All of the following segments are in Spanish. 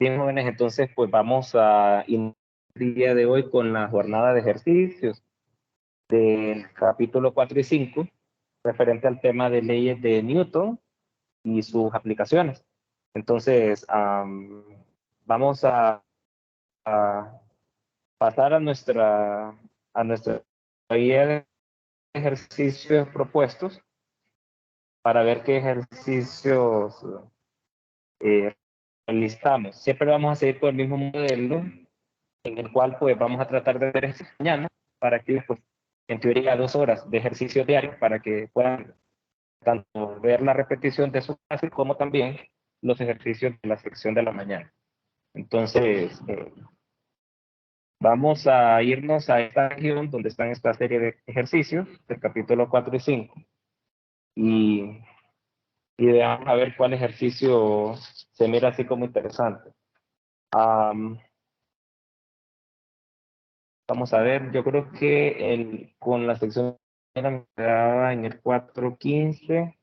Bien, jóvenes, entonces pues vamos a iniciar el día de hoy con la jornada de ejercicios del capítulo 4 y 5, referente al tema de leyes de Newton y sus aplicaciones. Entonces, vamos a pasar a nuestra guía de ejercicios propuestos para ver qué ejercicios listamos. Siempre vamos a seguir con el mismo modelo en el cual pues vamos a tratar de ver esta mañana para que pues en teoría 2 horas de ejercicio diario para que puedan tanto ver la repetición de su clase como también los ejercicios de la sección de la mañana. Entonces, vamos a irnos a esta región donde están esta serie de ejercicios del capítulo 4 y 5 y, y veamos a ver cuál ejercicio se mira así como interesante. Vamos a ver, yo creo que con la sección me quedaba en el 4.15.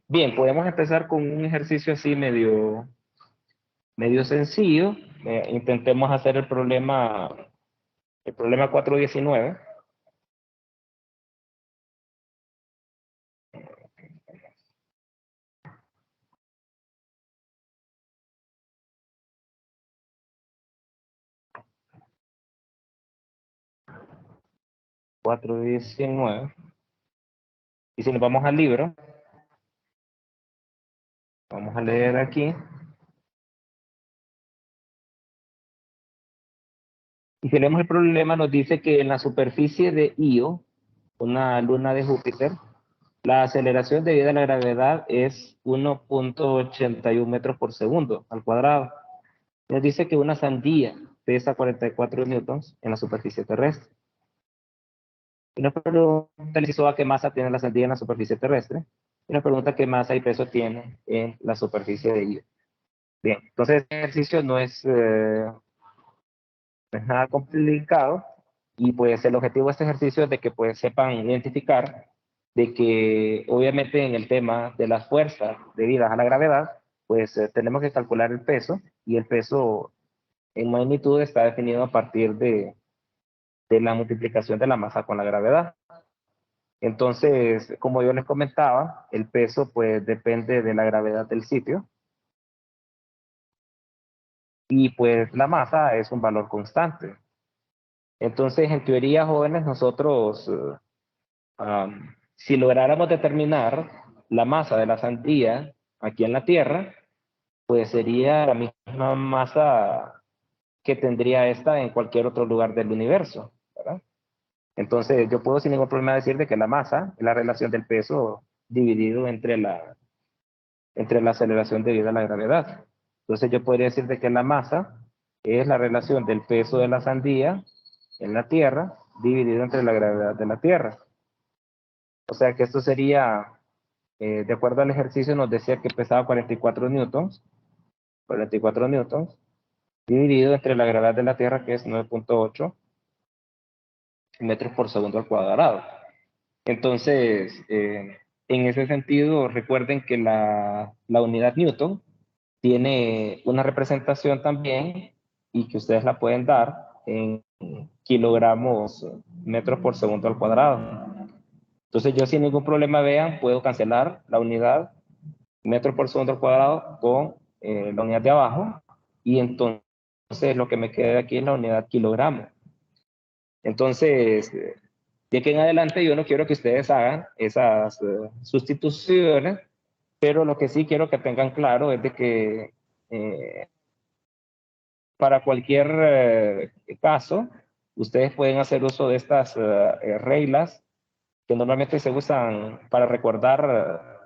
Bien, podemos empezar con un ejercicio así medio sencillo. Intentemos hacer el problema 4.19. Y si nos vamos al libro, vamos a leer aquí. Y si leemos el problema, nos dice que en la superficie de Io, una luna de Júpiter, la aceleración debido a la gravedad es 1.81 metros por segundo al cuadrado. Nos dice que una sandía pesa 44 newtons en la superficie terrestre. Y nos pregunta qué masa tiene la sandía en la superficie terrestre. Y nos pregunta qué masa y peso tiene en la superficie de Io. Bien, entonces este ejercicio no es nada complicado. Y pues el objetivo de este ejercicio es de que pues sepan identificar de que obviamente en el tema de las fuerzas debidas a la gravedad, pues tenemos que calcular el peso, y el peso en magnitud está definido a partir de la multiplicación de la masa con la gravedad. Entonces, como yo les comentaba, el peso pues depende de la gravedad del sitio, y pues la masa es un valor constante. Entonces, en teoría, jóvenes, nosotros si lográramos determinar la masa de la sandía aquí en la Tierra, pues sería la misma masa que tendría esta en cualquier otro lugar del universo, ¿verdad? Entonces yo puedo sin ningún problema decir de que la masa es la relación del peso dividido entre la aceleración debido a la gravedad. Entonces yo podría decir de que la masa es la relación del peso de la sandía en la Tierra dividido entre la gravedad de la Tierra. O sea que esto sería, de acuerdo al ejercicio, nos decía que pesaba 44 newtons, dividido entre la gravedad de la Tierra, que es 9.8 metros por segundo al cuadrado. Entonces, en ese sentido, recuerden que la unidad Newton tiene una representación también, y que ustedes la pueden dar en kilogramos metros por segundo al cuadrado. Entonces yo sin ningún problema, vean, puedo cancelar la unidad metros por segundo al cuadrado con la unidad de abajo, y entonces lo que me queda aquí es la unidad kilogramo. Entonces, de aquí en adelante yo no quiero que ustedes hagan esas sustituciones, pero lo que sí quiero que tengan claro es de que para cualquier caso, ustedes pueden hacer uso de estas reglas que normalmente se usan para recordar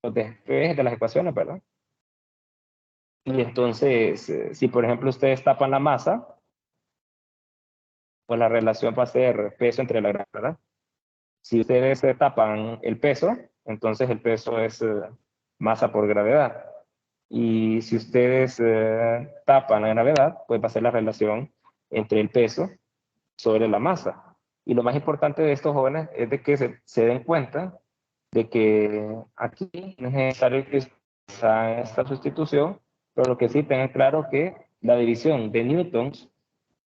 los despejes de las ecuaciones, ¿verdad? Y entonces, si por ejemplo ustedes tapan la masa, pues la relación va a ser peso entre la gravedad, ¿verdad? Si ustedes tapan el peso, entonces el peso es masa por gravedad. Y si ustedes tapan la gravedad, pues va a ser la relación entre el peso sobre la masa. Y lo más importante de estos jóvenes es de que se den cuenta de que aquí no es necesario que se haga esta sustitución, Pero lo que sí tengan claro que la división de newtons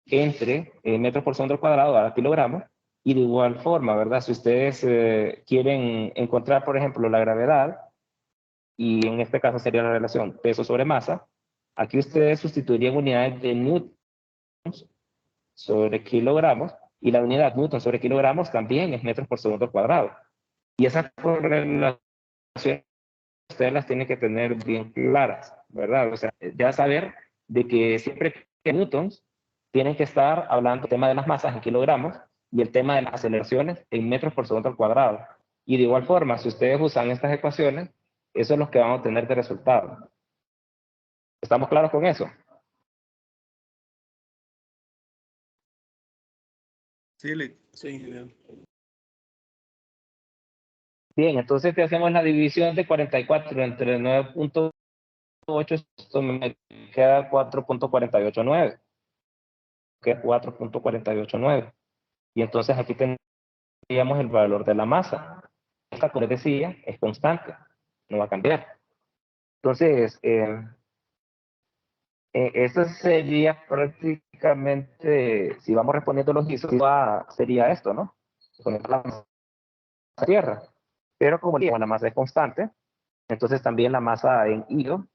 entre metros por segundo al cuadrado a kilogramos, y de igual forma, ¿verdad? Si ustedes quieren encontrar, por ejemplo, la gravedad, y en este caso sería la relación peso sobre masa, aquí ustedes sustituirían unidades de newtons sobre kilogramos, y la unidad newton sobre kilogramos también es metros por segundo al cuadrado. Y esas correlaciones ustedes las tienen que tener bien claras, ¿verdad? O sea, ya saber de que siempre que newtons tienen que estar hablando del tema de las masas en kilogramos y el tema de las aceleraciones en metros por segundo al cuadrado. Y de igual forma, si ustedes usan estas ecuaciones, eso es lo que vamos a tener de resultado. ¿Estamos claros con eso? Sí, ingeniero. Bien, entonces te hacemos la división de 44 entre 9.8, esto me queda 4.489, que es 4.489. Y entonces aquí tendríamos el valor de la masa. Esta, como les decía, es constante, no va a cambiar. Entonces, eso sería prácticamente, si vamos respondiendo los guisos, sería esto, ¿no? Poner la masa a tierra. Pero como la masa es constante, entonces también la masa en hilo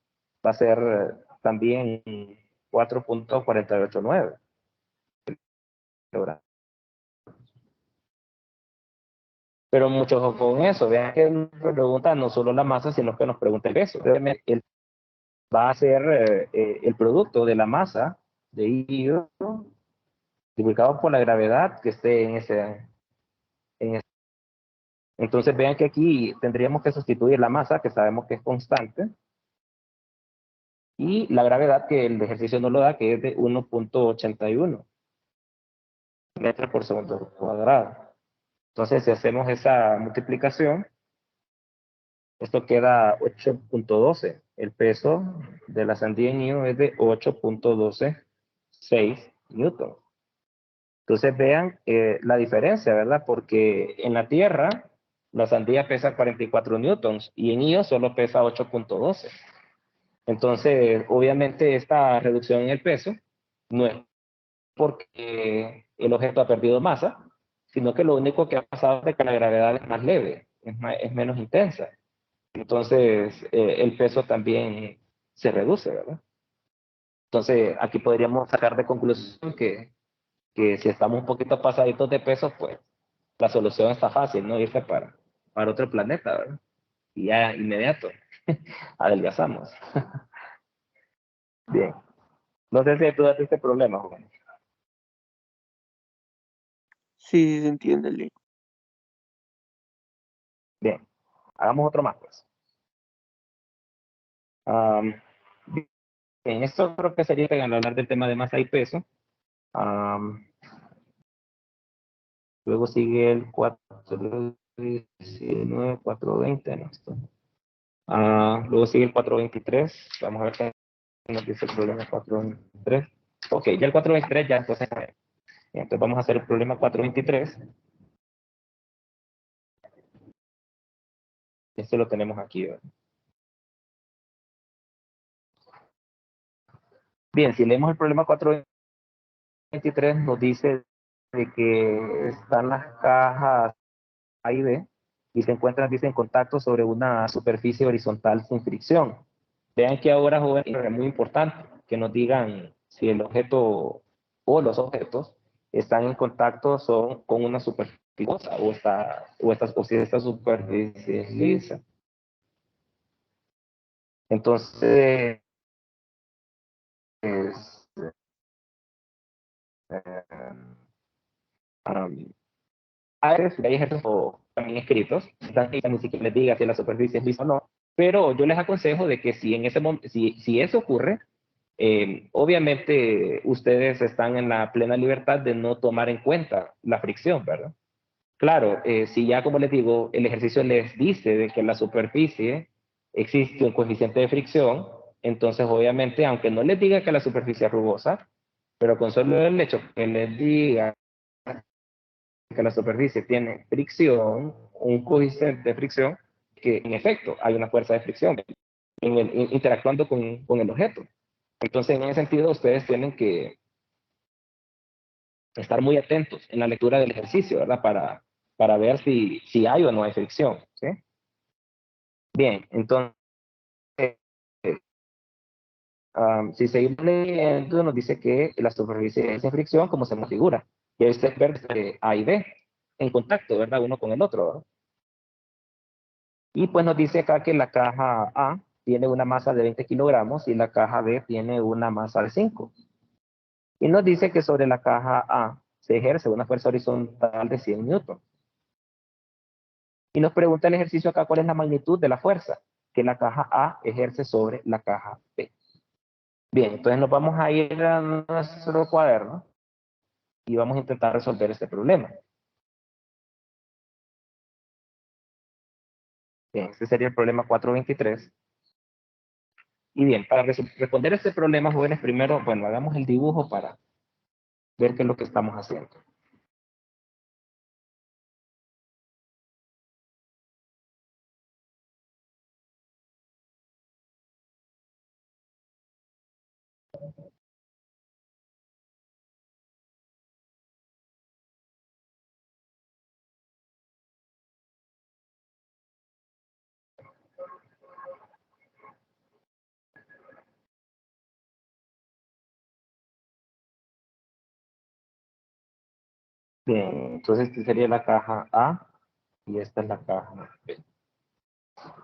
va a ser también 4.489. Pero mucho ojo con eso. Vean que nos pregunta no solo la masa, sino que nos pregunta el peso. Él va a ser el producto de la masa de hilo multiplicado por la gravedad que esté en ese. Entonces vean que aquí tendríamos que sustituir la masa, que sabemos que es constante, y la gravedad, que el ejercicio nos lo da, que es de 1.81 metros por segundo cuadrado. Entonces, si hacemos esa multiplicación, esto queda 8.12. El peso de la sandía en newton es de 8.126 newton. Entonces, vean la diferencia, ¿verdad? Porque en la Tierra, la sandía pesa 44 newtons y en IO solo pesa 8.12. Entonces, obviamente, esta reducción en el peso no es porque el objeto ha perdido masa, sino que lo único que ha pasado es que la gravedad es más leve, es menos intensa. Entonces, el peso también se reduce, ¿verdad? Entonces, aquí podríamos sacar de conclusión que si estamos un poquito pasaditos de peso, pues la solución está fácil, ¿no? Irse para otro planeta, ¿verdad? Y ya inmediato, adelgazamos. Bien. No sé si hay dudas de este problema, joven. Sí, se entiende, Lee. Bien. Hagamos otro más, pues. Bien, esto creo que sería al hablar del tema de masa y peso. Luego sigue el 419, 420, ¿no? Luego sigue el 423. Vamos a ver qué nos dice el problema 423. Ok, ya el 423 ya entonces vamos a hacer el problema 423. Esto lo tenemos aquí, ¿verdad? Bien, si leemos el problema 423, nos dice de que están las cajas A y B y se encuentran, dice, en contacto sobre una superficie horizontal sin fricción. Vean que ahora, jóvenes, es muy importante que nos digan si el objeto o los objetos están en contacto con una superficie o si esta superficie es lisa. Entonces, eh, hay ejemplos también escritos, ni siquiera les diga si la superficie es lisa o no, pero yo les aconsejo de que si en ese momento, si eso ocurre, obviamente ustedes están en la plena libertad de no tomar en cuenta la fricción, ¿verdad? Claro, si ya, como les digo, el ejercicio les dice de que en la superficie existe un coeficiente de fricción, entonces obviamente, aunque no les diga que la superficie es rugosa, pero con solo el hecho que les diga que la superficie tiene fricción, un coeficiente de fricción, que en efecto hay una fuerza de fricción, interactuando con el objeto. Entonces, en ese sentido, ustedes tienen que estar muy atentos en la lectura del ejercicio, ¿verdad? Para ver si hay o no hay fricción, ¿sí? Bien, entonces, si seguimos leyendo, nos dice que la superficie es de fricción, como se nos figura, que es ver A y B en contacto, ¿verdad? Uno con el otro, ¿verdad? Y pues nos dice acá que la caja A tiene una masa de 20 kilogramos y la caja B tiene una masa de 5. Y nos dice que sobre la caja A se ejerce una fuerza horizontal de 100 newton. Y nos pregunta el ejercicio acá cuál es la magnitud de la fuerza que la caja A ejerce sobre la caja B. Bien, entonces nos vamos a ir a nuestro cuaderno y vamos a intentar resolver este problema. Bien, este sería el problema 423. Y bien, para responder este problema, jóvenes, primero, bueno, hagamos el dibujo para ver qué es lo que estamos haciendo. Bien, entonces esta sería la caja A y esta es la caja B.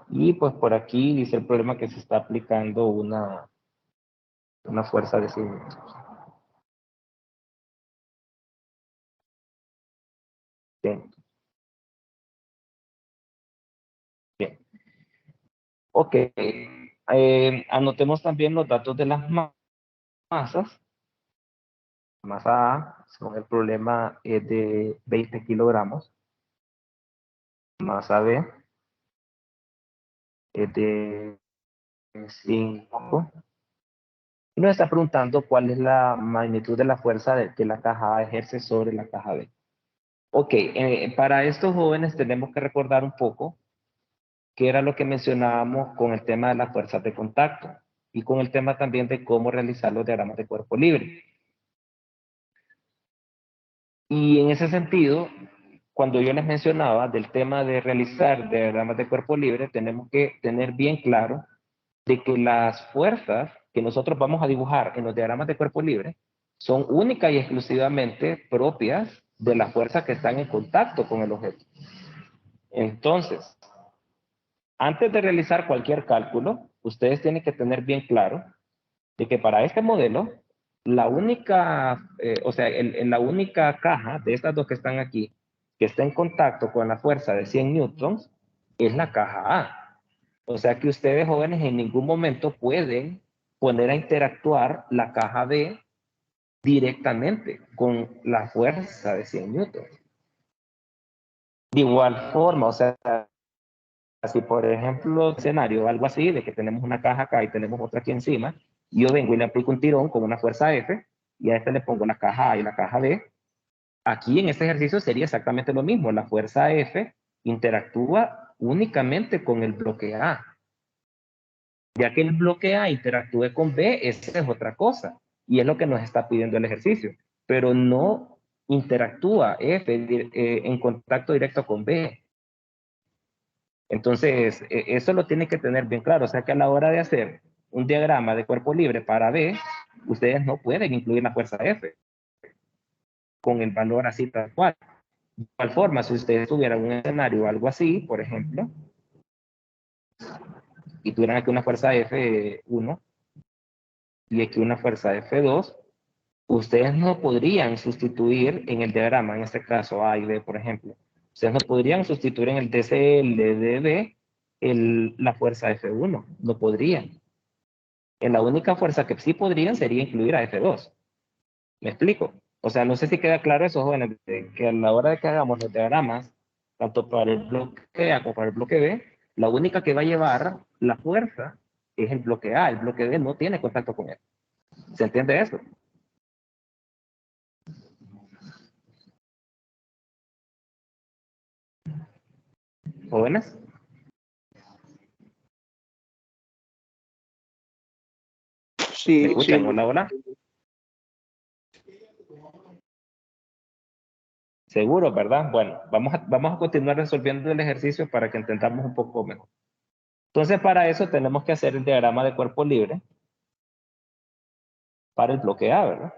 Y pues por aquí dice el problema que se está aplicando una fuerza de 100 metros. Bien, bien. Ok, anotemos también los datos de las masas. Masa A, según el problema, es de 20 kilogramos. Masa B es de 5. Y nos está preguntando cuál es la magnitud de la fuerza que la caja A ejerce sobre la caja B. Ok, para estos jóvenes tenemos que recordar un poco qué era lo que mencionábamos con el tema de las fuerzas de contacto y con el tema también de cómo realizar los diagramas de cuerpo libre. Y en ese sentido, cuando yo les mencionaba del tema de realizar diagramas de cuerpo libre, tenemos que tener bien claro de que las fuerzas que nosotros vamos a dibujar en los diagramas de cuerpo libre son únicas y exclusivamente propias de las fuerzas que están en contacto con el objeto. Entonces, antes de realizar cualquier cálculo, ustedes tienen que tener bien claro de que para este modelo, la única, la única caja de estas dos que están aquí, que está en contacto con la fuerza de 100 newtons, es la caja A. O sea que ustedes jóvenes en ningún momento pueden poner a interactuar la caja B directamente con la fuerza de 100 newtons. De igual forma, o sea, si por ejemplo, escenario, algo así, de que tenemos una caja acá y tenemos otra aquí encima, yo vengo y le aplico un tirón con una fuerza F, y a este le pongo la caja A y la caja B. Aquí en este ejercicio sería exactamente lo mismo. La fuerza F interactúa únicamente con el bloque A. Ya que el bloque A interactúe con B, esa es otra cosa. Y es lo que nos está pidiendo el ejercicio. Pero no interactúa F en contacto directo con B. Entonces, eso lo tiene que tener bien claro. O sea que a la hora de hacer un diagrama de cuerpo libre para B, ustedes no pueden incluir la fuerza F con el valor así tal cual. De igual forma, si ustedes tuvieran un escenario o algo así, por ejemplo, y tuvieran aquí una fuerza F1 y aquí una fuerza F2, ustedes no podrían sustituir en el diagrama, en este caso A y B, por ejemplo. Ustedes no podrían sustituir en el DCL la fuerza F1. No podrían. En la única fuerza que sí podrían sería incluir a F2. ¿Me explico? O sea, no sé si queda claro eso, jóvenes, que a la hora de que hagamos los diagramas, tanto para el bloque A como para el bloque B, la única que va a llevar la fuerza es el bloque A. El bloque B no tiene contacto con él. ¿Se entiende eso? Jóvenes. Sí, ¿Me escuchan? sí. Hola, hola. Seguro, ¿verdad? Bueno, vamos a continuar resolviendo el ejercicio para que entendamos un poco mejor. Entonces, para eso tenemos que hacer el diagrama de cuerpo libre para el bloque A, ¿verdad?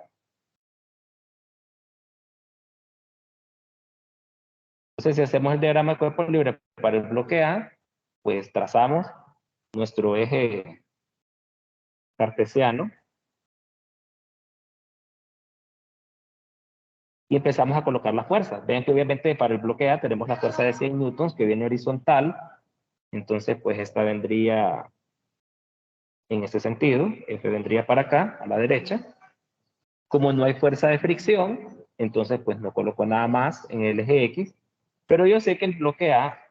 Entonces, si hacemos el diagrama de cuerpo libre para el bloque A, pues trazamos nuestro eje cartesiano y empezamos a colocar las fuerzas. Vean que obviamente para el bloque A tenemos la fuerza de 100 newtons que viene horizontal. Entonces, pues esta vendría en este sentido. F vendría para acá, a la derecha. Como no hay fuerza de fricción, entonces pues no coloco nada más en el eje X. Pero yo sé que el bloque A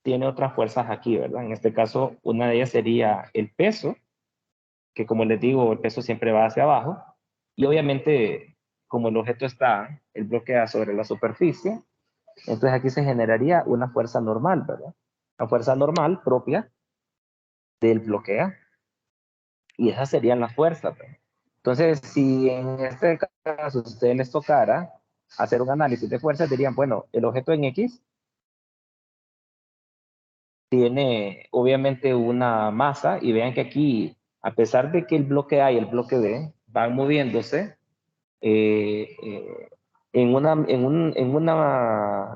tiene otras fuerzas aquí, ¿verdad? En este caso, una de ellas sería el peso, que como les digo, el peso siempre va hacia abajo. Y obviamente, como el objeto está, el bloque A sobre la superficie, entonces aquí se generaría una fuerza normal, ¿verdad? La fuerza normal propia del bloque A. Y esas serían las fuerzas, ¿verdad? Entonces, si en este caso a ustedes les tocara hacer un análisis de fuerzas, dirían, bueno, el objeto en X tiene obviamente una masa y vean que aquí, a pesar de que el bloque A y el bloque B van moviéndose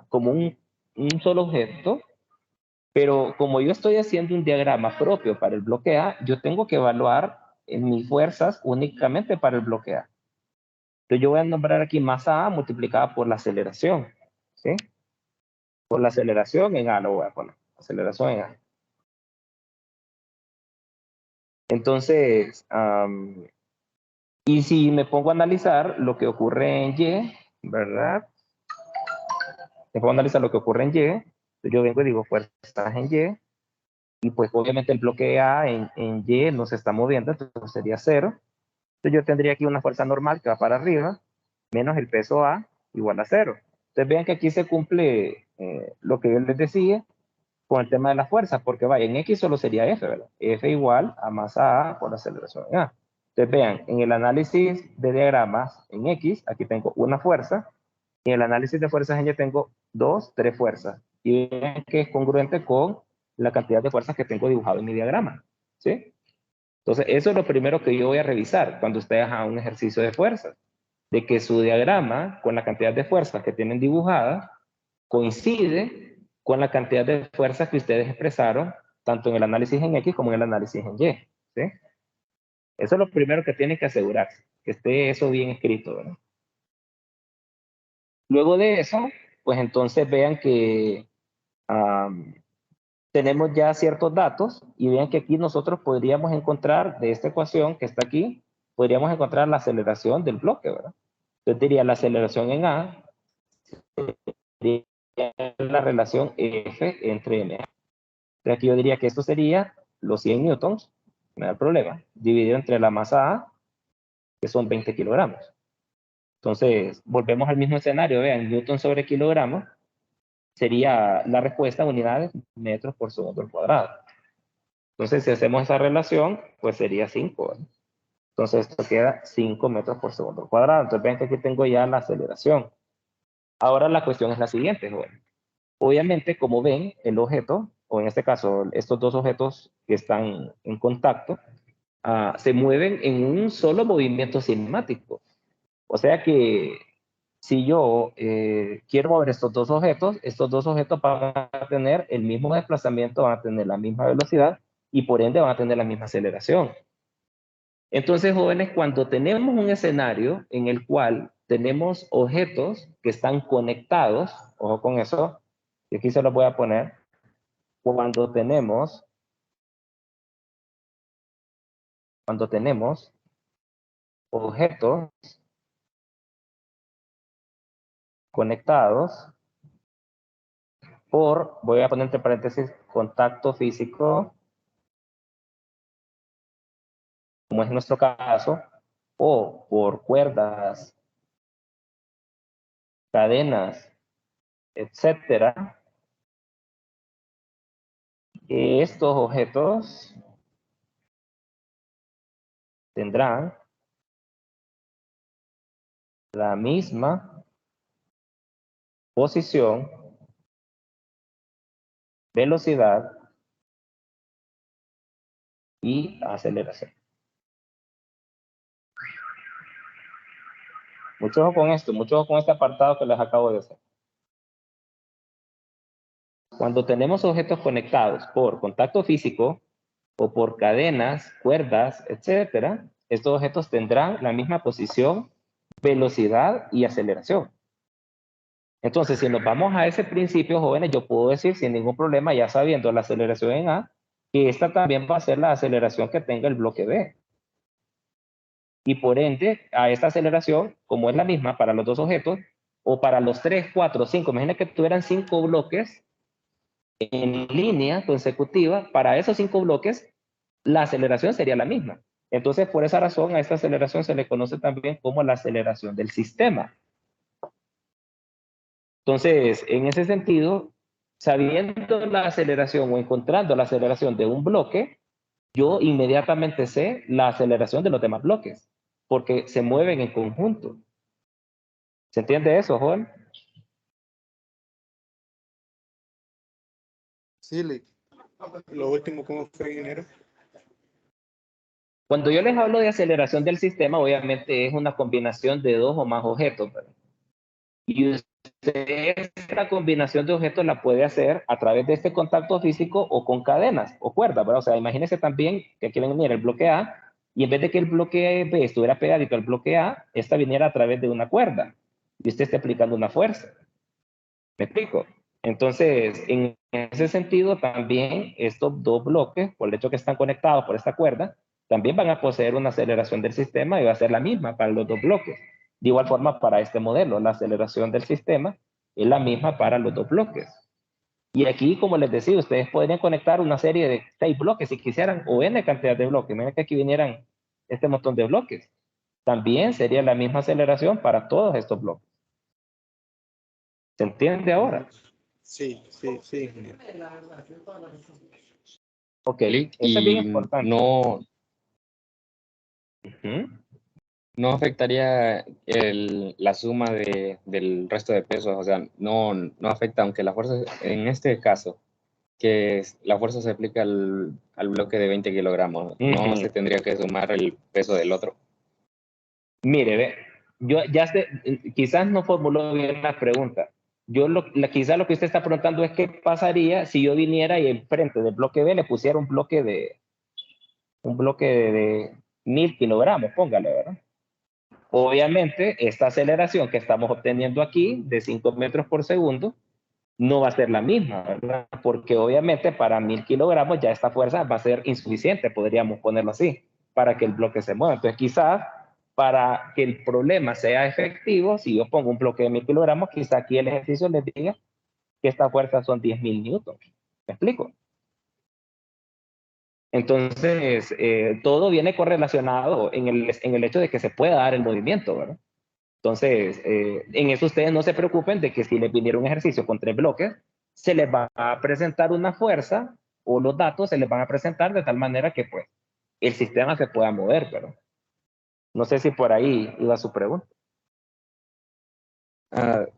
como un solo objeto, pero como yo estoy haciendo un diagrama propio para el bloque A, yo tengo que evaluar mis fuerzas únicamente para el bloque A. Entonces yo voy a nombrar aquí masa A multiplicada por la aceleración, ¿sí? Por la aceleración en A lo voy a poner, aceleración en A. Entonces, y si me pongo a analizar lo que ocurre en Y, ¿verdad? Me pongo a analizar lo que ocurre en Y, yo vengo y digo fuerzas en Y, y pues obviamente el bloque A en Y no se está moviendo, entonces sería 0. Entonces yo tendría aquí una fuerza normal que va para arriba, menos el peso A igual a 0. Entonces vean que aquí se cumple lo que yo les decía con el tema de las fuerzas, porque vaya, en X solo sería F, ¿verdad? F igual a masa A por aceleración en A. Entonces vean, en el análisis de diagramas en X, aquí tengo una fuerza, en el análisis de fuerzas en Y tengo 2, 3 fuerzas. Y vean que es congruente con la cantidad de fuerzas que tengo dibujado en mi diagrama, ¿sí? Entonces, eso es lo primero que yo voy a revisar cuando ustedes hagan un ejercicio de fuerzas, de que su diagrama con la cantidad de fuerzas que tienen dibujadas coincide con la cantidad de fuerzas que ustedes expresaron, tanto en el análisis en X como en el análisis en Y, ¿sí? Eso es lo primero que tienen que asegurarse, que esté eso bien escrito, ¿verdad? Luego de eso, pues entonces vean que tenemos ya ciertos datos y vean que aquí nosotros podríamos encontrar de esta ecuación que está aquí, podríamos encontrar la aceleración del bloque, ¿verdad? Entonces diría la aceleración en A sería la relación F entre M. Entonces aquí yo diría que esto sería los 100 newtons, no hay problema, dividido entre la masa A, que son 20 kilogramos. Entonces, volvemos al mismo escenario, vean, newton sobre kilogramos sería la respuesta en unidades metros por segundo al cuadrado. Entonces, si hacemos esa relación, pues sería 5, ¿verdad? Entonces, esto queda 5 metros por segundo al cuadrado. Entonces, ven que aquí tengo ya la aceleración. Ahora la cuestión es la siguiente, joven. Obviamente, como ven, el objeto, o en este caso, estos dos objetos que están en contacto, se mueven en un solo movimiento cinemático. O sea que si yo quiero mover estos dos objetos van a tener el mismo desplazamiento, van a tener la misma velocidad y por ende van a tener la misma aceleración. Entonces, jóvenes, cuando tenemos un escenario en el cual tenemos objetos que están conectados, ojo con eso, y aquí se los voy a poner, cuando tenemos objetos conectados por, voy a poner entre paréntesis, contacto físico, como es nuestro caso, o por cuerdas, cadenas, etcétera, estos objetos tendrán la misma posición, velocidad y aceleración. Mucho ojo con esto, mucho ojo con este apartado que les acabo de hacer. Cuando tenemos objetos conectados por contacto físico o por cadenas, cuerdas, etcétera, estos objetos tendrán la misma posición, velocidad y aceleración. Entonces, si nos vamos a ese principio, jóvenes, yo puedo decir sin ningún problema, ya sabiendo la aceleración en A, que esta también va a ser la aceleración que tenga el bloque B. Y por ende, a esta aceleración, como es la misma para los dos objetos, o para los 3, 4, 5, imagina que tuvieran 5 bloques en línea consecutiva, para esos 5 bloques, la aceleración sería la misma. Entonces, por esa razón, a esta aceleración se le conoce también como la aceleración del sistema. Entonces, en ese sentido, sabiendo la aceleración o encontrando la aceleración de un bloque, yo inmediatamente sé la aceleración de los demás bloques, porque se mueven en conjunto. ¿Se entiende eso, Joel? Sí, lo último, ¿cómo fue, ingeniero? Cuando yo les hablo de aceleración del sistema, obviamente es una combinación de dos o más objetos, ¿verdad? Y usted esta combinación de objetos la puede hacer a través de este contacto físico o con cadenas o cuerdas, ¿verdad? O sea, imagínese también que aquí viniera el bloque A y en vez de que el bloque B estuviera pegadito al bloque A, esta viniera a través de una cuerda y usted está aplicando una fuerza. ¿Me explico? Entonces, en ese sentido, también estos dos bloques, por el hecho que están conectados por esta cuerda, también van a poseer una aceleración del sistema y va a ser la misma para los dos bloques. De igual forma, para este modelo, la aceleración del sistema es la misma para los dos bloques. Y aquí, como les decía, ustedes podrían conectar una serie de 6 bloques si quisieran, o n cantidad de bloques. Miren que aquí vinieran este montón de bloques. También sería la misma aceleración para todos estos bloques. ¿Se entiende ahora? Sí, sí, sí, ingeniero. Ok, eso es bien Y importante. no, Ujú. no afectaría la suma del resto de pesos, o sea, no afecta, aunque la fuerza, en este caso, la fuerza se aplica al bloque de 20 kilogramos, no Ujú. se tendría que sumar el peso del otro. Mire, ve, yo ya sé, quizás no formuló bien la pregunta. Quizás lo que usted está preguntando es qué pasaría si yo viniera y enfrente del bloque B le pusiera un bloque de 1000 kilogramos, póngale, ¿verdad? Obviamente, esta aceleración que estamos obteniendo aquí de 5 metros por segundo no va a ser la misma, ¿verdad? Porque obviamente para 1000 kilogramos ya esta fuerza va a ser insuficiente, podríamos ponerlo así, para que el bloque se mueva. Entonces quizás para que el problema sea efectivo, si yo pongo un bloque de 1000 kilogramos, quizá aquí el ejercicio les diga que esta fuerza son 10.000 newtons. ¿Me explico? Entonces, todo viene correlacionado en el hecho de que se pueda dar el movimiento, ¿verdad? Entonces, en eso ustedes no se preocupen de que si les viniera un ejercicio con 3 bloques, se les va a presentar una fuerza o los datos se les van a presentar de tal manera que pues el sistema se pueda mover, pero no sé si por ahí iba su pregunta.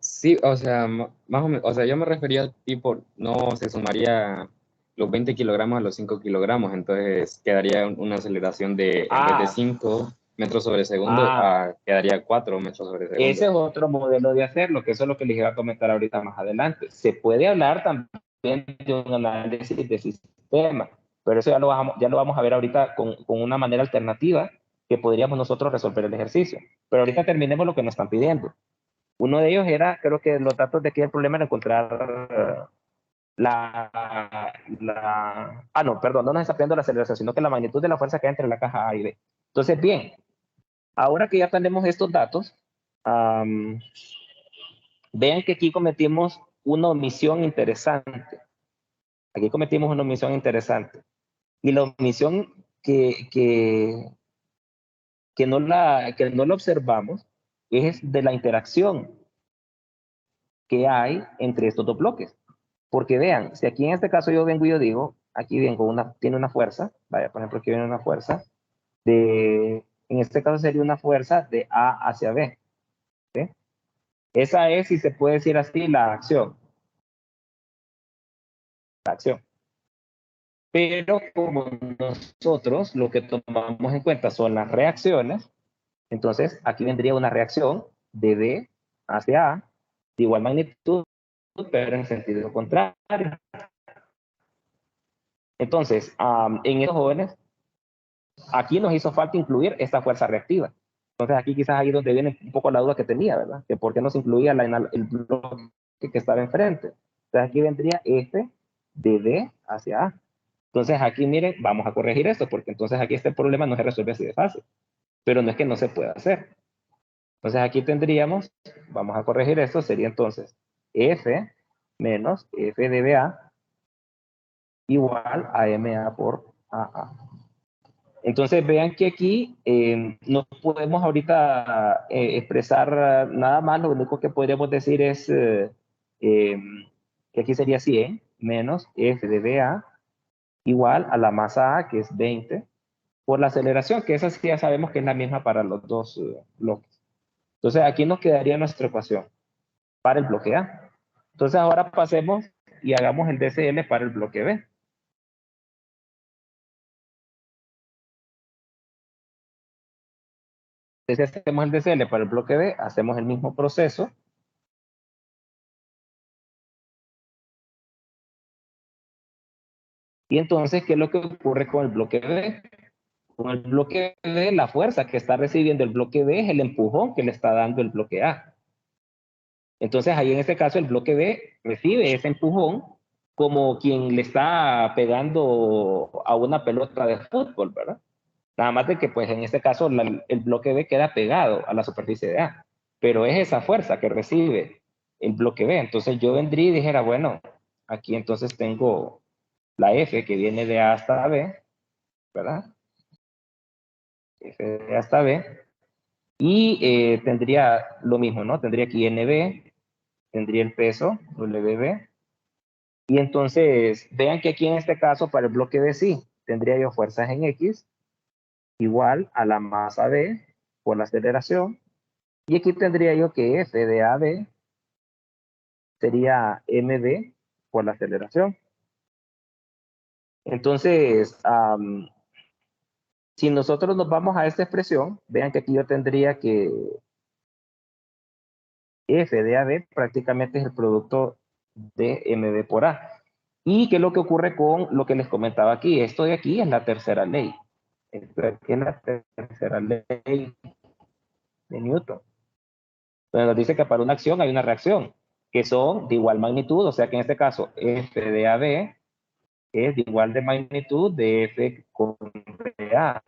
Sí, o sea, más o menos, o sea, yo me refería tipo, no se sumaría los 20 kilogramos a los 5 kilogramos, entonces quedaría una aceleración en vez de Ah, 5 metros sobre segundo, ah, quedaría 4 metros sobre ese segundo. es otro modelo de hacerlo, que eso es lo que les iba a comentar ahorita más adelante. Se puede hablar también de un análisis de sistema, pero eso ya lo vamos a ver ahorita con una manera alternativa que podríamos nosotros resolver el ejercicio. Pero ahorita terminemos lo que nos están pidiendo. Uno de ellos era, creo que los datos de que el problema era encontrar no, perdón, no nos está pidiendo la aceleración, sino que la magnitud de la fuerza que hay entre la caja A y B. Entonces, bien, ahora que ya tenemos estos datos, vean que aquí cometimos una omisión interesante. Aquí cometimos una omisión interesante. Y la omisión que no la observamos es de la interacción que hay entre estos dos bloques. Porque vean, si aquí en este caso yo vengo y yo digo, aquí vengo, tiene una fuerza, vaya, por ejemplo, aquí viene una fuerza de En este caso sería una fuerza de A hacia B. ¿Sí? Esa es, si se puede decir así, la acción. La acción. Pero como nosotros lo que tomamos en cuenta son las reacciones, entonces aquí vendría una reacción de B hacia A, de igual magnitud, pero en sentido contrario. Entonces, en estos jóvenes, aquí nos hizo falta incluir esta fuerza reactiva. Entonces aquí quizás ahí donde viene un poco la duda que tenía, ¿verdad? Que por qué no se incluía el bloque que estaba enfrente. Entonces aquí vendría F de D hacia A. Entonces aquí, miren, vamos a corregir esto, porque entonces aquí este problema no se resuelve así de fácil. Pero no es que no se pueda hacer. Entonces aquí tendríamos, vamos a corregir esto, sería entonces F menos F de BA igual a MA por AA. Entonces vean que aquí no podemos ahorita expresar nada más, lo único que podríamos decir es que aquí sería 100 menos F de BA igual a la masa A, que es 20, por la aceleración, que esa sí ya sabemos que es la misma para los dos bloques. Entonces aquí nos quedaría nuestra ecuación para el bloque A. Entonces ahora pasemos y hagamos el DCL para el bloque B. Entonces si hacemos el DCL para el bloque B, hacemos el mismo proceso. Y entonces, ¿qué es lo que ocurre con el bloque B? Con el bloque B, la fuerza que está recibiendo el bloque B es el empujón que le está dando el bloque A. Entonces, ahí en este caso, el bloque B recibe ese empujón como quien le está pegando a una pelota de fútbol, ¿verdad? Nada más de que, pues, en este caso, el bloque B queda pegado a la superficie de A. Pero es esa fuerza que recibe el bloque B. Entonces, yo vendría y dijera, bueno, aquí entonces tengo la F que viene de A hasta B, ¿verdad? F de A hasta B. Y tendría lo mismo, ¿no? Tendría aquí NB, tendría el peso, WB. Y entonces, vean que aquí en este caso, para el bloque B sí, tendría yo fuerzas en X igual a la masa B por la aceleración. Y aquí tendría yo que F de AB sería MB por la aceleración. Entonces, si nosotros nos vamos a esta expresión, vean que aquí yo tendría que F de AB prácticamente es el producto de MB por A. ¿Y qué es lo que ocurre con lo que les comentaba aquí? Esto de aquí es la tercera ley. Esto de aquí es la tercera ley de Newton. Donde nos dice que para una acción hay una reacción, que son de igual magnitud, o sea que en este caso F de AB es de igual de magnitud de F con BA.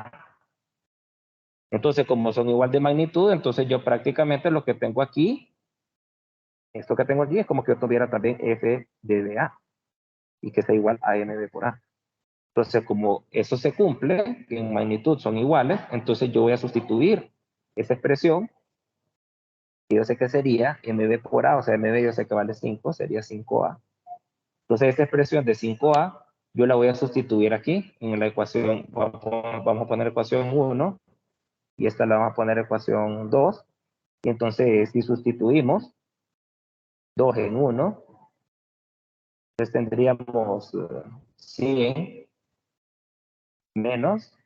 Entonces, como son igual de magnitud, entonces yo prácticamente lo que tengo aquí, esto que tengo aquí es como que yo tuviera también F de BA y que sea igual a MB por A. Entonces, como eso se cumple, que en magnitud son iguales, entonces yo voy a sustituir esa expresión, que yo sé que sería MB por A, o sea, MB yo sé que vale 5, sería 5A. Entonces, esta expresión de 5A, yo la voy a sustituir aquí, en la ecuación, vamos a poner ecuación 1, y esta la vamos a poner ecuación 2, y entonces, si sustituimos 2 en 1, entonces tendríamos 100 menos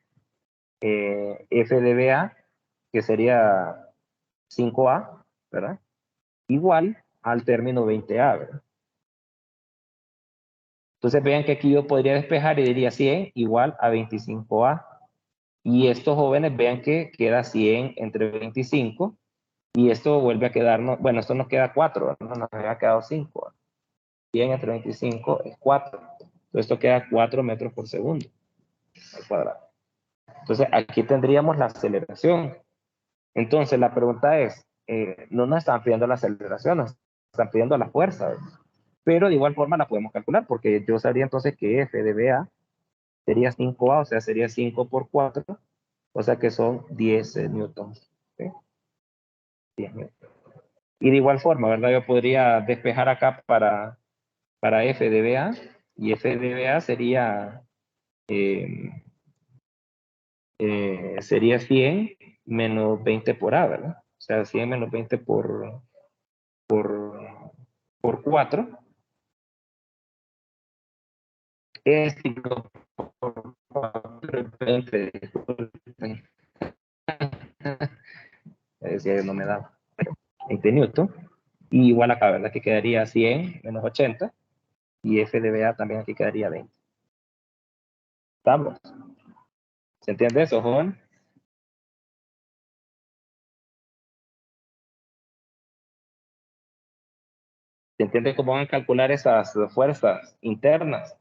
F de BA, que sería 5A, ¿verdad? Igual al término 20A, ¿verdad? Entonces vean que aquí yo podría despejar y diría 100 igual a 25A. Y estos jóvenes vean que queda 100 entre 25 y esto vuelve a quedarnos, bueno, esto nos queda 4, ¿no? Nos había quedado 5. 100 entre 25 es 4. Entonces esto queda 4 metros por segundo al cuadrado. Entonces aquí tendríamos la aceleración. Entonces la pregunta es, no nos están pidiendo la aceleración, nos están pidiendo la fuerza, ¿verdad? Pero de igual forma la podemos calcular, porque yo sabría entonces que F de BA sería 5A, o sea, sería 5 por 4, o sea que son 10 newtons. ¿Sí? 10 newtons. Y de igual forma, ¿verdad? Yo podría despejar acá para F de BA, y F de BA sería 100 menos 20 por A, ¿verdad? O sea, 100 menos 20 por 4 es 5 por 4 es 20. Disculpen. Decía que no me da 20 newton. Y igual acá, ¿verdad? Que quedaría 100 menos 80. Y F de BA también aquí quedaría 20. ¿Estamos? ¿Se entiende eso, joven? ¿Se entiende cómo van a calcular esas fuerzas internas?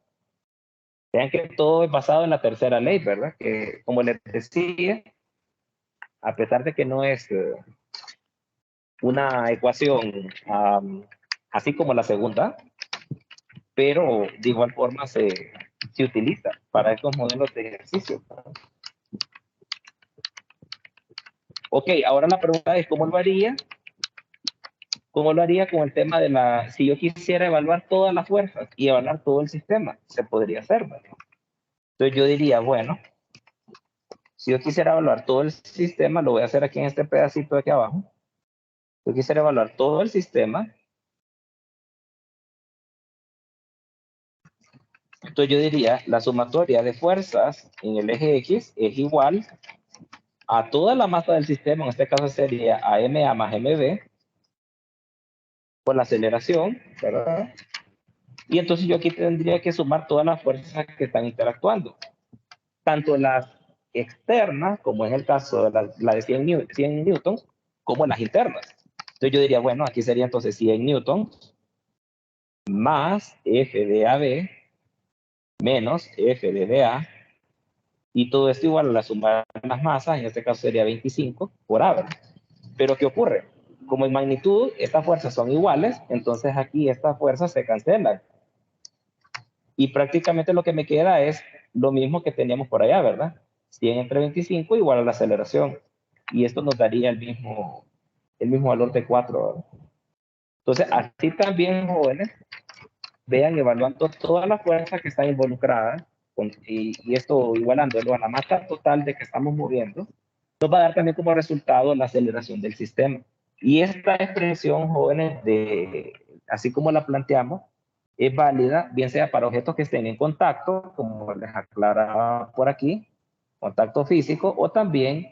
Vean que todo es basado en la tercera ley, ¿verdad? Que, como les decía, a pesar de que no es una ecuación así como la segunda, pero de igual forma se utiliza para estos modelos de ejercicio. Ok, ahora la pregunta es, ¿cómo lo haría? ¿Cómo lo haría con el tema de la... Si yo quisiera evaluar todas las fuerzas y evaluar todo el sistema, se podría hacer, ¿verdad? Entonces yo diría, bueno, si yo quisiera evaluar todo el sistema, lo voy a hacer aquí en este pedacito de aquí abajo. Yo quisiera evaluar todo el sistema. Entonces yo diría, la sumatoria de fuerzas en el eje X es igual a toda la masa del sistema, en este caso sería AMA más MB, por la aceleración, ¿verdad? Y entonces yo aquí tendría que sumar todas las fuerzas que están interactuando, tanto las externas, como en el caso de la de 100 newtons, como las internas. Entonces yo diría, bueno, aquí sería entonces 100 newtons más F de AB menos F de BA, y todo esto igual a la suma de las masas, en este caso sería 25 por A, ¿verdad? Pero ¿qué ocurre? Como en magnitud estas fuerzas son iguales, entonces aquí estas fuerzas se cancelan. Y prácticamente lo que me queda es lo mismo que teníamos por allá, ¿verdad? 100 entre 25 igual a la aceleración. Y esto nos daría el mismo valor de 4, ¿verdad? Entonces, así también, jóvenes, vean evaluando todas las fuerzas que están involucradas, y esto igualándolo a la masa total de que estamos moviendo, nos va a dar también como resultado la aceleración del sistema. Y esta expresión, jóvenes, así como la planteamos, es válida, bien sea para objetos que estén en contacto, como les aclaraba por aquí, contacto físico, o también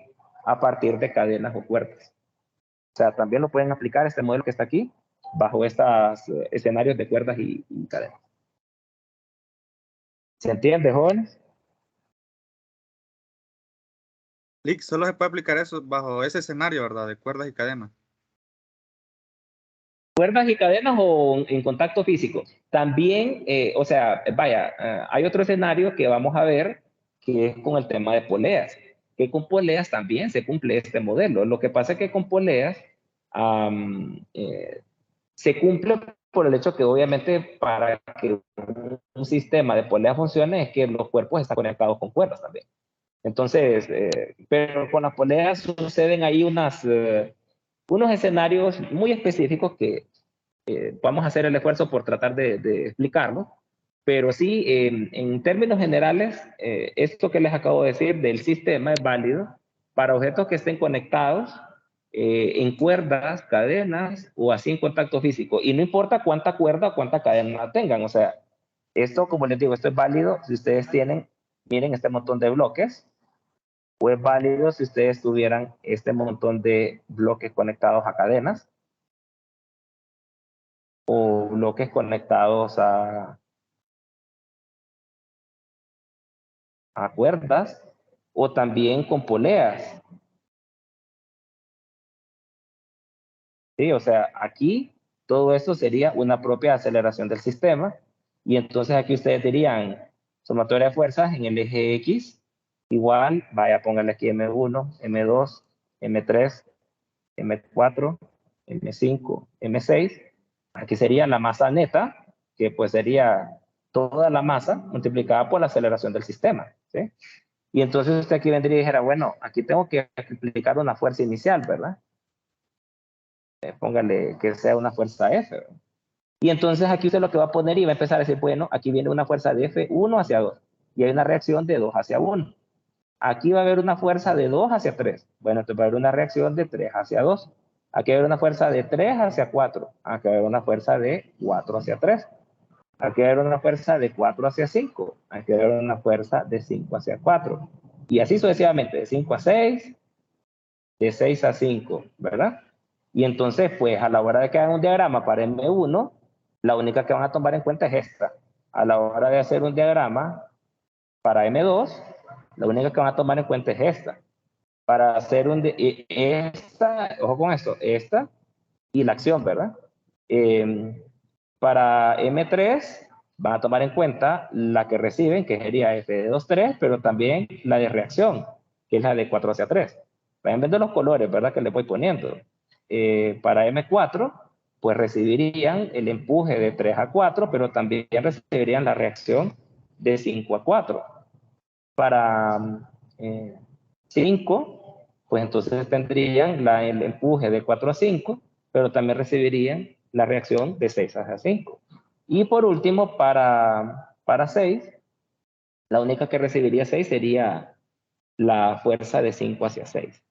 a partir de cadenas o cuerdas. O sea, también lo pueden aplicar este modelo que está aquí, bajo estos escenarios de cuerdas y cadenas. ¿Se entiende, jóvenes? Lick, solo se puede aplicar eso bajo ese escenario, ¿verdad? De cuerdas y cadenas. Cuerdas y cadenas o en contacto físico. También, o sea, vaya, hay otro escenario que vamos a ver, que es con el tema de poleas, que con poleas también se cumple este modelo. Lo que pasa es que con poleas se cumple por el hecho que obviamente para que un sistema de poleas funcione es que los cuerpos están conectados con cuerdas también. Entonces, pero con las poleas suceden ahí unos escenarios muy específicos que vamos a hacer el esfuerzo por tratar de explicarlo, pero sí, en términos generales, esto que les acabo de decir del sistema es válido para objetos que estén conectados en cuerdas, cadenas o así en contacto físico. Y no importa cuánta cuerda o cuánta cadena tengan. O sea, esto, como les digo, esto es válido si ustedes tienen, miren este montón de bloques, o es válido si ustedes tuvieran este montón de bloques conectados a cadenas o bloques conectados a cuerdas o también con poleas. ¿Sí? O sea, aquí todo esto sería una propia aceleración del sistema y entonces aquí ustedes dirían sumatoria de fuerzas en el eje X igual, vaya, pónganle aquí M1, M2, M3, M4, M5, M6. Aquí sería la masa neta, que pues sería toda la masa multiplicada por la aceleración del sistema, ¿sí? Y entonces usted aquí vendría y dijera, bueno, aquí tengo que aplicar una fuerza inicial, ¿verdad? Póngale que sea una fuerza F, ¿verdad? Y entonces aquí usted lo que va a poner y va a empezar a decir, bueno, aquí viene una fuerza de F1 hacia 2 y hay una reacción de 2 hacia 1. aquí va a haber una fuerza de 2 hacia 3. Bueno, entonces va a haber una reacción de 3 hacia 2. Aquí va a haber una fuerza de 3 hacia 4. Aquí va a haber una fuerza de 4 hacia 3. Aquí va a haber una fuerza de 4 hacia 5. Aquí va a haber una fuerza de 5 hacia 4. Y así sucesivamente, de 5 a 6, de 6 a 5, ¿verdad? Y entonces, pues, a la hora de que hagan un diagrama para M1, la única que van a tomar en cuenta es esta. A la hora de hacer un diagrama para M2, la única que van a tomar en cuenta es esta. Para hacer esta, ojo con esto, esta y la acción, ¿verdad? Para M3 van a tomar en cuenta la que reciben, que sería F de 2,3, pero también la de reacción, que es la de 4 hacia 3. Vayan viendo los colores, ¿verdad? Que le voy poniendo. Para M4, pues recibirían el empuje de 3 a 4, pero también recibirían la reacción de 5 a 4. Para 5, pues entonces tendrían el empuje de 4 a 5, pero también recibirían la reacción de 6 a 5. Y por último, para 6, la única que recibiría 6 sería la fuerza de 5 hacia 6.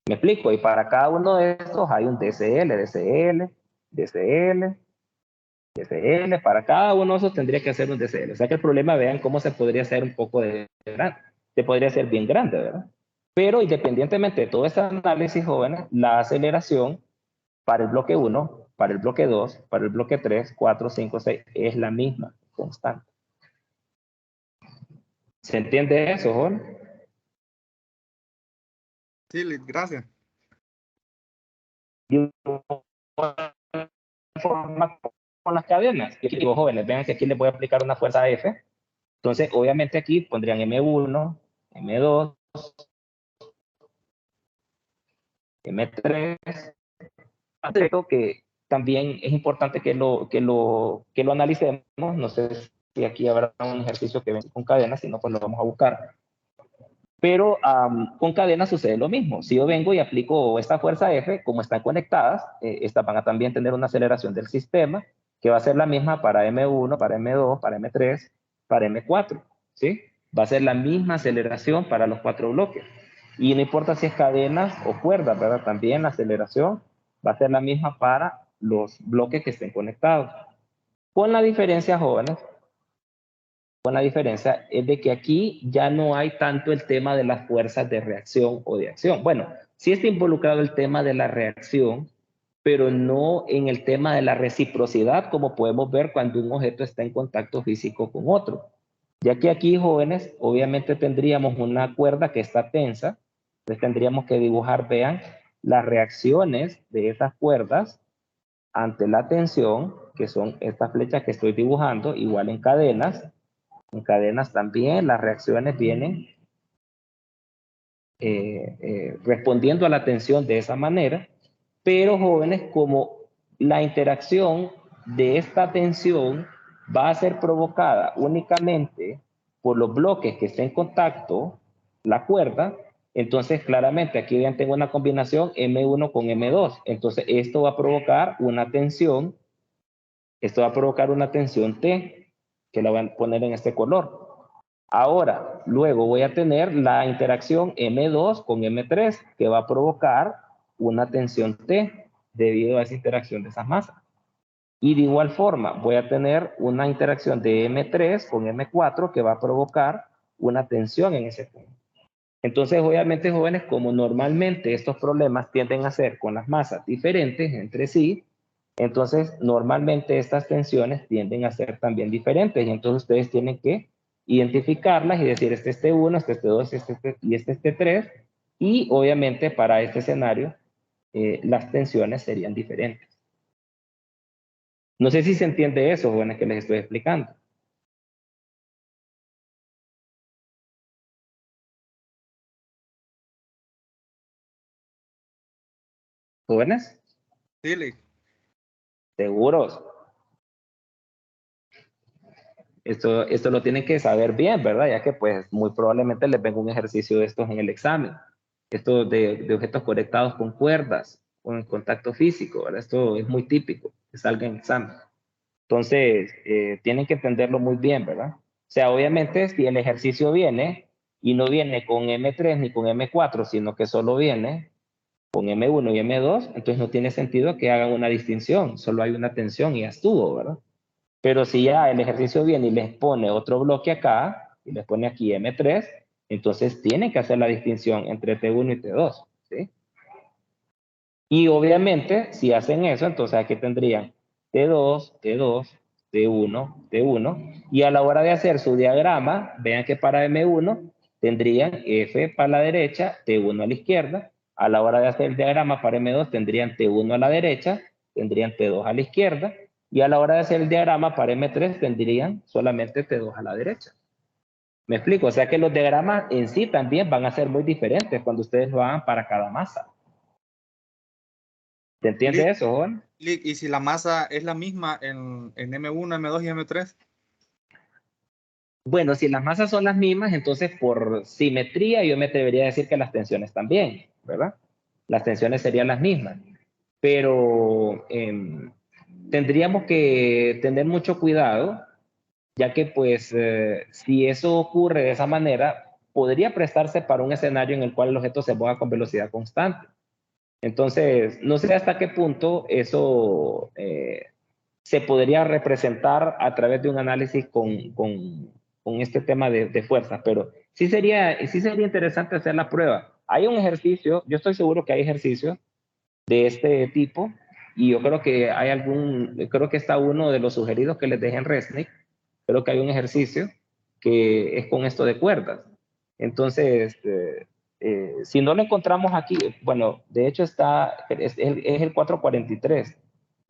¿Me explico? Y para cada uno de estos hay un DCL, DCL, DCL, DCL. Para cada uno de esos tendría que hacer un DCL. O sea que el problema, vean cómo se podría hacer un poco de grande. Se podría hacer bien grande, ¿verdad? Pero independientemente de todo este análisis, jóvenes, la aceleración para el bloque 1, para el bloque 2, para el bloque 3, 4, 5, 6, es la misma, constante. ¿Se entiende eso, jóvenes? Sí, Lick, gracias. Y forma con las cadenas. Yo digo, jóvenes, vean que aquí les voy a aplicar una fuerza F. Entonces, obviamente aquí pondrían M1, M2, M3. Creo que también es importante que lo analicemos. No sé si aquí habrá un ejercicio que venga con cadenas, si no, pues lo vamos a buscar. Pero con cadenas sucede lo mismo. Si yo vengo y aplico esta fuerza F, como están conectadas, estas van a también tener una aceleración del sistema, que va a ser la misma para M1, para M2, para M3, para M4, ¿sí? Va a ser la misma aceleración para los 4 bloques. Y no importa si es cadenas o cuerdas, ¿verdad? También la aceleración va a ser la misma para los bloques que estén conectados. Con la diferencia, jóvenes, con la diferencia es de que aquí ya no hay tanto el tema de las fuerzas de reacción o de acción. Bueno, sí está involucrado el tema de la reacción, pero no en el tema de la reciprocidad, como podemos ver cuando un objeto está en contacto físico con otro. Ya que aquí, jóvenes, obviamente tendríamos una cuerda que está tensa, entonces tendríamos que dibujar, vean, las reacciones de esas cuerdas ante la tensión, que son estas flechas que estoy dibujando, igual en cadenas. En cadenas también las reacciones vienen respondiendo a la tensión de esa manera, pero jóvenes, como la interacción de esta tensión va a ser provocada únicamente por los bloques que estén en contacto, la cuerda, entonces claramente aquí ya tengo una combinación M1 con M2, entonces esto va a provocar una tensión, esto va a provocar una tensión T, que la van a poner en este color. Ahora, luego voy a tener la interacción M2 con M3, que va a provocar una tensión T debido a esa interacción de esas masas. Y de igual forma, voy a tener una interacción de M3 con M4 que va a provocar una tensión en ese punto. Entonces, obviamente, jóvenes, como normalmente estos problemas tienden a ser con las masas diferentes entre sí, entonces normalmente estas tensiones tienden a ser también diferentes. Y entonces ustedes tienen que identificarlas y decir, este es T1, este es T2, y este es T3. Y obviamente para este escenario, las tensiones serían diferentes. No sé si se entiende eso, jóvenes, que les estoy explicando. ¿Jóvenes? Sí, Lick. ¿Seguros? Esto lo tienen que saber bien, ¿verdad? Ya que pues muy probablemente les venga un ejercicio de estos en el examen. Esto de objetos conectados con cuerdas o en contacto físico, ¿verdad? Esto es muy típico que salga en examen. Entonces, tienen que entenderlo muy bien, ¿verdad? O sea, obviamente si el ejercicio viene y no viene con M3 ni con M4, sino que solo viene con M1 y M2, entonces no tiene sentido que hagan una distinción, solo hay una tensión y ya estuvo, ¿verdad? Pero si ya el ejercicio viene y les pone otro bloque acá, y les pone aquí M3, entonces tienen que hacer la distinción entre T1 y T2, ¿sí? Y obviamente, si hacen eso, entonces aquí tendrían T2, T2, T1, T1, y a la hora de hacer su diagrama, vean que para M1 tendrían F para la derecha, T1 a la izquierda. A la hora de hacer el diagrama para M2 tendrían T1 a la derecha, tendrían T2 a la izquierda, y a la hora de hacer el diagrama para M3 tendrían solamente T2 a la derecha. ¿Me explico? O sea que los diagramas en sí también van a ser muy diferentes cuando ustedes lo hagan para cada masa. ¿Se entiende Lick, eso, Juan? Lick, ¿y si la masa es la misma en M1, M2 y M3? Bueno, si las masas son las mismas, entonces por simetría yo me atrevería a decir que las tensiones también, ¿verdad? Las tensiones serían las mismas. Pero tendríamos que tener mucho cuidado, ya que pues si eso ocurre de esa manera, podría prestarse para un escenario en el cual el objeto se mueva con velocidad constante. Entonces, no sé hasta qué punto eso se podría representar a través de un análisis con este tema de fuerzas, pero sí sería interesante hacer la prueba. Hay un ejercicio, yo estoy seguro que hay ejercicios de este tipo, y yo creo que hay creo que está uno de los sugeridos que les dejé en Resnick, creo que hay un ejercicio que es con esto de cuerdas. Entonces, si no lo encontramos aquí, bueno, de hecho es el 443,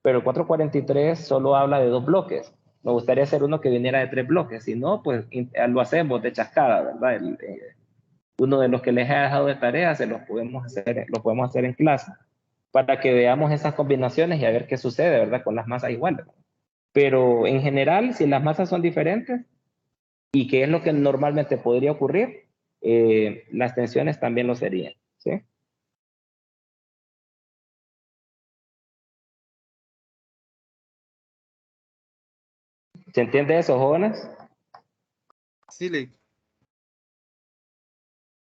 pero el 443 solo habla de 2 bloques. Me gustaría hacer uno que viniera de 3 bloques, si no, pues lo hacemos de chascada, ¿verdad? Uno de los que les he dejado de tarea se los podemos hacer en clase para que veamos esas combinaciones y a ver qué sucede, ¿verdad? Con las masas iguales. Pero en general, si las masas son diferentes, y que es lo que normalmente podría ocurrir, las tensiones también lo serían, ¿sí? ¿Se entiende eso, jóvenes? Sí, Lick.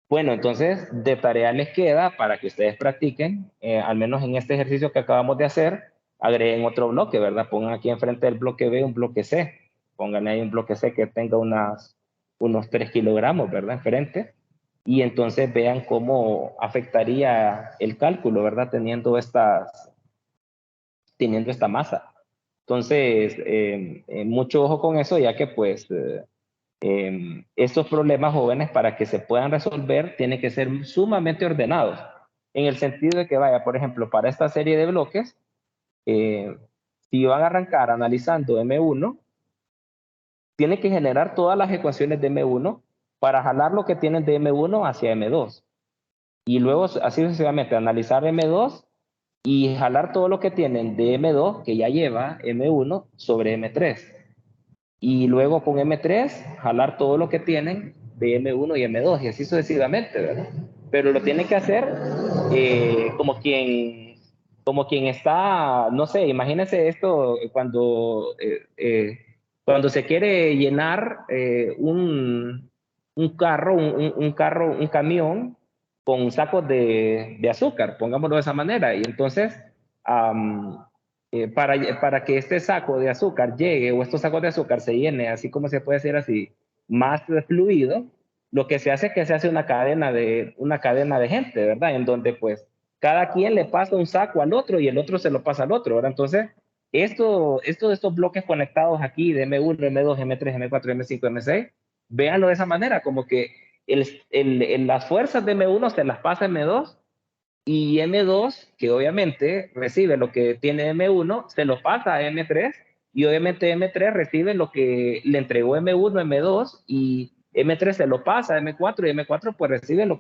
Bueno, entonces de tarea les queda para que ustedes practiquen, al menos en este ejercicio que acabamos de hacer, agreguen otro bloque, ¿verdad? Pongan aquí enfrente del bloque B un bloque C. Pónganle ahí un bloque C que tenga unos 3 kilogramos, ¿verdad? Enfrente. Y entonces vean cómo afectaría el cálculo, ¿verdad? Teniendo esta masa. Entonces, mucho ojo con eso, ya que pues estos problemas jóvenes para que se puedan resolver tienen que ser sumamente ordenados, en el sentido de que vaya, por ejemplo, para esta serie de bloques, si van a arrancar analizando M1, tiene que generar todas las ecuaciones de M1 para jalar lo que tienen de M1 hacia M2. Y luego, así sucesivamente, analizar M2 y jalar todo lo que tienen de M2, que ya lleva M1, sobre M3. Y luego con M3, jalar todo lo que tienen de M1 y M2, y así sucesivamente, ¿verdad? Pero lo tienen que hacer como quien está, no sé, imagínense esto cuando se quiere llenar un carro, un camión con sacos de azúcar, pongámoslo de esa manera. Y entonces, para que este saco de azúcar llegue o estos sacos de azúcar se llene, así como se puede decir así, más fluido, lo que se hace es que se hace una cadena de gente, ¿verdad? En donde pues cada quien le pasa un saco al otro y el otro se lo pasa al otro, ¿verdad? Entonces, estos bloques conectados aquí de M1, M2, M3, M4, M5, M6, véanlo de esa manera, como que las fuerzas de M1 se las pasa M2 y M2, que obviamente recibe lo que tiene M1, se lo pasa a M3 y obviamente M3 recibe lo que le entregó M1, M2 y M3 se lo pasa a M4 y M4 pues recibe lo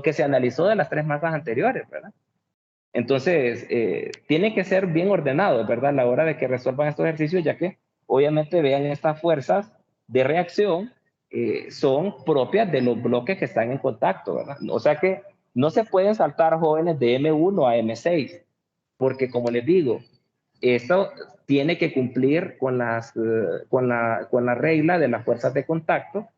que se analizó de las 3 masas anteriores, ¿verdad? Entonces, tiene que ser bien ordenado, ¿verdad? A la hora de que resuelvan estos ejercicios, ya que obviamente vean estas fuerzas de reacción son propias de los bloques que están en contacto, ¿verdad? O sea que no se pueden saltar jóvenes de M1 a M6, porque como les digo, esto tiene que cumplir con la regla de las fuerzas de contacto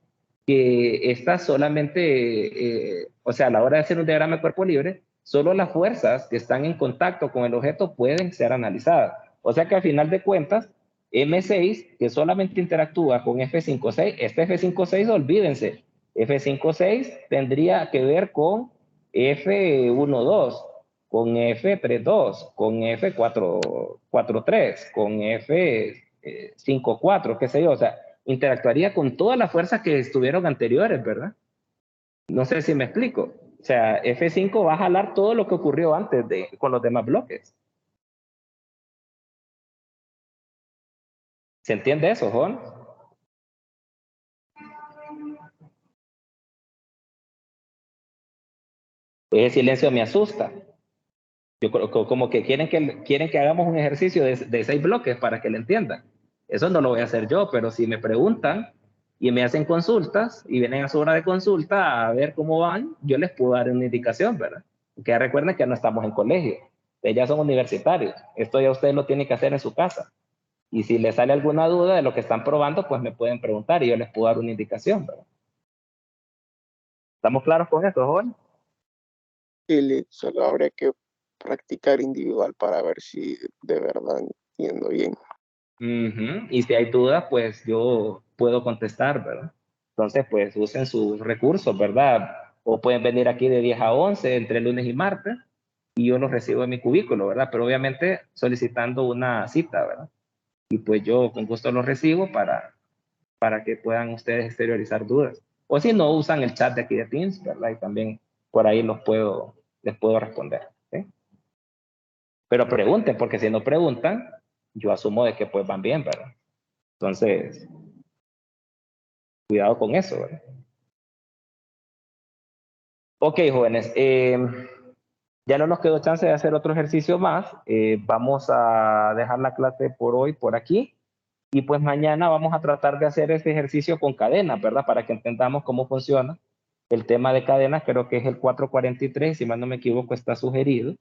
que esta solamente, o sea, a la hora de hacer un diagrama de cuerpo libre, solo las fuerzas que están en contacto con el objeto pueden ser analizadas. O sea que al final de cuentas, M6, que solamente interactúa con F5,6, este F5,6, olvídense, F5,6 tendría que ver con F1,2, con F3,2, con F4,3, con F5,4, qué sé yo, o sea, interactuaría con todas las fuerzas que estuvieron anteriores, ¿verdad? No sé si me explico. O sea, F5 va a jalar todo lo que ocurrió antes con los demás bloques. ¿Se entiende eso, Juan? Ese silencio me asusta. Yo como que quieren que hagamos un ejercicio de 6 bloques para que le entiendan. Eso no lo voy a hacer yo, pero si me preguntan y me hacen consultas y vienen a su hora de consulta a ver cómo van, yo les puedo dar una indicación, ¿verdad? Porque recuerden que no estamos en colegio, ya son universitarios. Esto ya ustedes lo tienen que hacer en su casa. Y si les sale alguna duda de lo que están probando, pues me pueden preguntar y yo les puedo dar una indicación, ¿verdad? ¿Estamos claros con esto, Juan? Sí, Lick, solo habría que practicar individual para ver si de verdad entiendo bien. Y si hay dudas, pues yo puedo contestar, ¿verdad? Entonces, pues usen sus recursos, ¿verdad? O pueden venir aquí de 10 a 11 entre lunes y martes y yo los recibo en mi cubículo, ¿verdad? Pero obviamente solicitando una cita, ¿verdad? Y pues yo con gusto los recibo para que puedan ustedes exteriorizar dudas. O si no, usan el chat de aquí de Teams, ¿verdad? Y también por ahí les puedo responder, ¿sí? Pero pregunten, porque si no preguntan, yo asumo de que pues van bien, ¿verdad? Entonces, cuidado con eso, ¿verdad? Ok, jóvenes, ya no nos quedó chance de hacer otro ejercicio más. Vamos a dejar la clase por hoy por aquí. Y pues mañana vamos a tratar de hacer este ejercicio con cadenas, ¿verdad? Para que entendamos cómo funciona. El tema de cadenas creo que es el 443, si mal no me equivoco, está sugerido.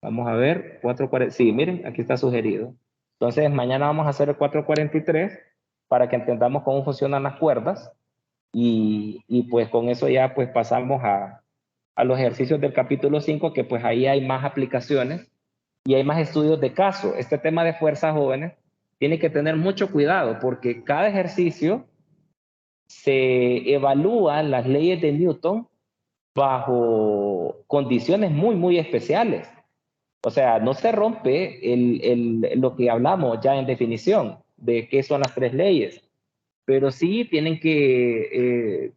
Vamos a ver, 440, sí, miren, aquí está sugerido. Entonces, mañana vamos a hacer el 443 para que entendamos cómo funcionan las cuerdas y pues con eso ya pues pasamos a los ejercicios del capítulo 5, que pues ahí hay más aplicaciones y hay más estudios de caso. Este tema de fuerzas, jóvenes, tiene que tener mucho cuidado porque cada ejercicio se evalúan las leyes de Newton bajo condiciones muy, muy especiales. O sea, no se rompe lo que hablamos ya en definición de qué son las 3 leyes, pero sí tienen que,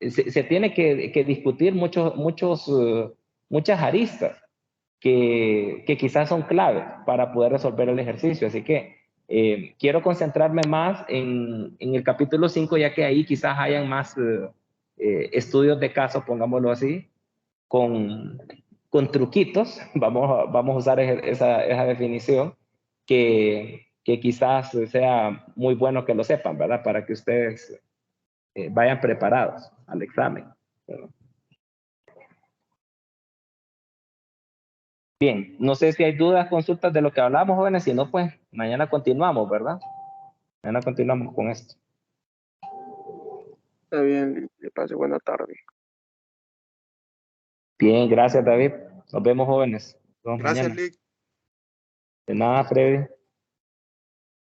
se tiene que discutir muchas aristas que quizás son claves para poder resolver el ejercicio. Así que quiero concentrarme más en el capítulo 5, ya que ahí quizás hayan más estudios de caso, pongámoslo así, con, con truquitos, vamos a usar esa definición, que quizás sea muy bueno que lo sepan, ¿verdad? Para que ustedes vayan preparados al examen, ¿verdad? Bien, no sé si hay dudas, consultas de lo que hablamos, jóvenes, si no, pues mañana continuamos, ¿verdad? Mañana continuamos con esto. Está bien, Lick, que pase buena tarde. Bien, gracias, David. Nos vemos, jóvenes. Nos vemos Gracias, mañana. Lick. De nada, Freddy.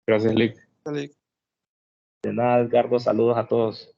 Gracias, Lick. Lick. De nada, Edgardo. Saludos a todos.